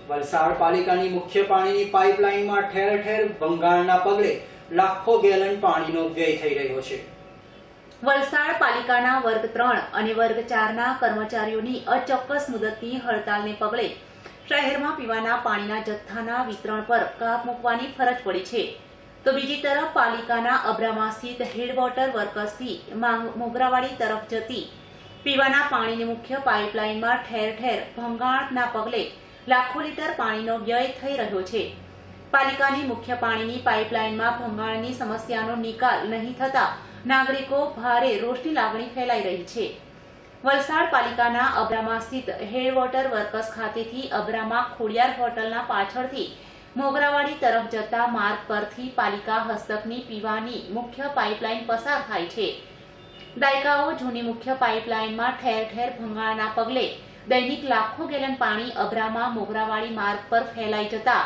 વલસાડ પાલિકાની મુખ્ય પાણીની પાઇપલાઇનમાં ઠેર ઠેર ભંગાણના પગલે લાખો ગેલન પાણીનો વ્યય થઈ રહ્યો છે। વલસાડ પાલિકાના વર્ગ 3 અને વર્ગ 4ના કર્મચારીઓની અચોક્કસ મુદતની હડતાલને પગલે શહેરમાં પીવાના પાણીના જથ્થાના વિતરણ પર કાપ મૂકવાની ફરજ પડી છે, તો બીજી તરફ પાલિકાના અબ્રામા સ્થિત હેડવોટર વર્કર્સથી મોગરાવાડી તરફ જતી પીવાના પાણીની મુખ્ય પાઇપલાઇનમાં ઠેર ઠેર ભંગાણના પગલે લાખો લીટર પાણીનો વ્યય થઈ રહ્યો છે। પાલિકાની મુખ્ય પાણીની પાઇપલાઇનમાં ભંગાણની સમસ્યાનો નિકાલ નહીં થતા નાગરિકો ભારે રોષની લાગણી ફેલાઈ રહી છે। વલસાડ પાલિકાના અબ્રામા સ્થિત હેડવોટર વર્કર્સ ખાતેથી અબ્રામા ખોડિયાર હોટલના પાછળથી મોગરાવાડી તરફ જતા માર્ગ પરથી પાલિકા હસ્તકની પીવાની મુખ્ય પાઇપલાઇન પસાર થાય છે। દાયકાઓ જૂની મુખ્ય પાઇપલાઇનમાં ઠેર ઠેર ભંગાણના પગલે દૈનિક લાખો ગેલન પાણી અબ્રામા મોગરાવાડી માર્ગ પર ફેલાઈ જતા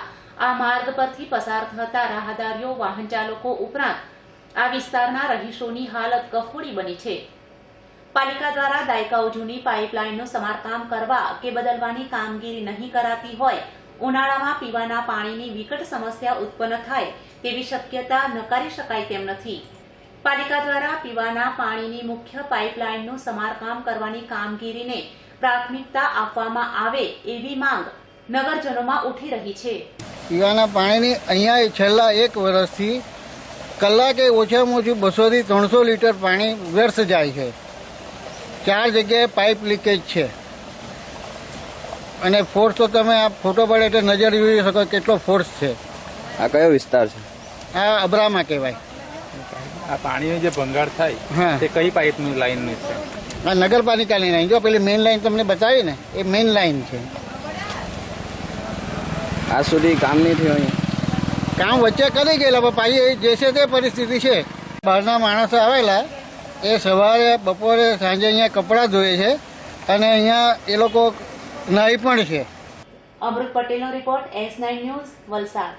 આ માર્ગ પરથી પસાર થતા રાહદારીઓ, વાહન ચાલકો ઉપરાંત આ વિસ્તારના રહીશોની હાલત કફોડી બની છે। પાલિકા દ્વારા દાયકાઓ જૂની પાઇપલાઇનનું સમારકામ કરવા કે બદલવાની કામગીરી નહીં કરાતી હોય ઉનાળામાં પીવાના પાણીની વિકટ સમસ્યા ઉત્પન્ન થાય તેવી શક્યતા નકારી શકાય તેમ નથી। પાલિકા દ્વારા પીવાના પાણીની મુખ્ય પાઇપલાઇનનું સમારકામ કરવાની કામગીરીને પ્રાથમિકતા આપવામાં આવે એવી માંગ નગરજનોમાં ઉઠી રહી છે। પીવાના પાણીની અહીંયા છેલ્લા 1 વર્ષથી કલાકે ઓછામાં ઓછું 200 થી 300 લીટર પાણી વ્યર્થ જાય છે। 4 જગ્યાએ પાઇપ લીકેજ છે અને ફોર્સ તો તમે આ ફોટો પડે એટલે નજર જોઈ શકો કેટલો ફોર્સ છે। આ કયો વિસ્તાર છે? આ અબ્રામા કહેવાય। આ પાણીની જે ભંગાર થાય તે કઈ પાઇપની લાઈનની છે? આ નગરપાલિકાની લાઈન, જો પેલી મેઇન લાઈન તમને બતાવી ને એ મેઇન લાઈન છે। આજ સુધી કામ નહીં થયું અહીંયા? કામ વચ્ચે કરી ગયેલા પણ પાછી જે છે તે પરિસ્થિતિ છે। બહારના માણસો આવેલા એ સવારે બપોરે સાંજે અહીંયા કપડાં ધોએ છે અને અહીંયા એ લોકો નાહી પણ છે। અમૃત પટેલનો રિપોર્ટ S9 ન્યૂઝ વલસાડ।